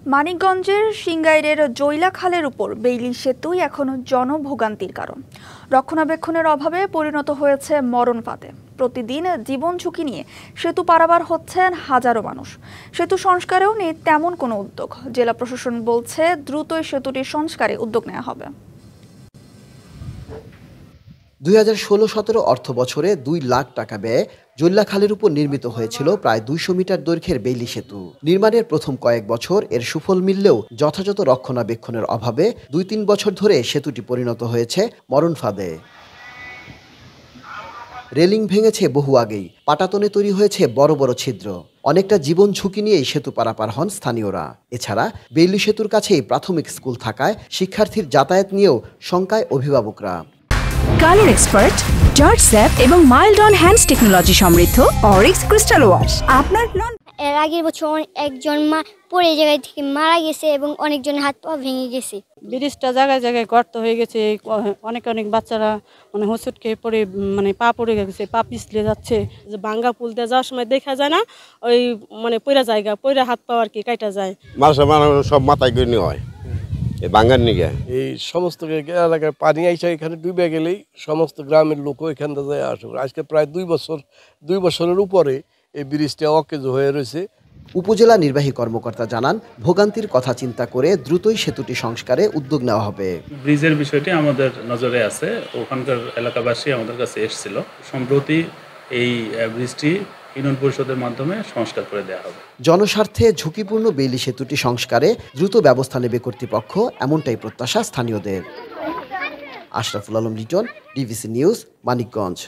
মানিকগঞ্জের সিংগাইরের জৈলা খালের উপর বেইলি সেতুই এখনো জনভোগান্তির কারণ। রক্ষণাবেক্ষণের অভাবে পরিণত হয়েছে মরণ ফাঁদে। প্রতিদিন জীবন ঝুঁকি নিয়ে সেতু পারাপার হচ্ছেন হাজারো মানুষ। সেতু সংস্কারেও নেই তেমন কোনো উদ্যোগ। জেলা প্রশাসন বলছে দ্রুতই সেতুটির সংস্কারে উদ্যোগ নেওয়া হবে। 2016-17 অর্থ বছরে 2 লাখ টাকা ব্যয়ে জৈলা খালের উপর নির্মিত হয়েছিল প্রায় 200 মিটার দৈর্ঘ্যের বেইলি সেতু। নির্মাণের প্রথম কয়েক বছর এর সুফল মিললেও যথাযথ রক্ষণাবেক্ষণের অভাবে 2-3 বছর ধরে সেতুটি পরিণত হয়েছে মরণ ফাঁদে। রেলিং ভেঙেছে বহু আগেই, পাটাতনে তৈরি হয়েছে বড় বড় ছিদ্র। অনেকটা জীবন ঝুঁকি নিয়েই সেতু পারাপার হন স্থানীয়রা। এছাড়া বেইলি সেতুর কাছেই প্রাথমিক স্কুল থাকায় শিক্ষার্থীর যাতায়াত নিয়েও শঙ্কায় অভিভাবকরা। কালার এক্সপার্ট, জর্জ স্যাপ এবং মাইল্ড অন হ্যান্ডস টেকনোলজি সমৃদ্ধ অরিক্স ক্রিস্টাল ওয়াশ আপনার লন। এর আগের বছর একজন পড়ে জায়গায় থেকে মারা গেছে এবং অনেকজনের হাত পা ভেঙে গেছে। ব্রিজটা জায়গায় জায়গায় গর্ত হয়ে গেছে। অনেক বাচ্চারা হোঁচট খেয়ে পড়ে পা পড়ে গেছে, পা পিছলে যাচ্ছে। যে ভাঙ্গা পুল দিয়ে যাওয়ার সময় দেখা যায় না, ওই পইরা জায়গা পইরা হাত পা আর কি কাটা যায়। মানুষ সব মাথায় গড়ি হয় বাঙ্গার নিগে। এই সমস্ত এলাকায় পানি আইসা এখানে ডুবে গেলেই সমস্ত গ্রামের লোকও এখান থেকে আসবে। আজকে প্রায় 2 বছরের উপরে এই ব্রিজটা অকেজ হয়ে রয়েছে। উপজেলা নির্বাহী কর্মকর্তা জানান, ভোগান্তির কথা চিন্তা করে দ্রুতই সেতুটি সংস্কারে উদ্যোগ নেওয়া হবে। ব্রিজের বিষয়টি আমাদের নজরে আছে, ওখানকার এলাকাবাসী আমাদের কাছে এসেছিল। সম্প্রতি এই ব্রিজটি ইউনিয়ন পরিষদের মাধ্যমে সংস্কার করে দেওয়া হবে। জনস্বার্থে ঝুঁকিপূর্ণ বেইলি সেতুটি সংস্কারে দ্রুত ব্যবস্থা নেবে কর্তৃপক্ষ, এমনটাই প্রত্যাশা স্থানীয়দের। Ashraful Alam Liton, DVC news, Manikganj.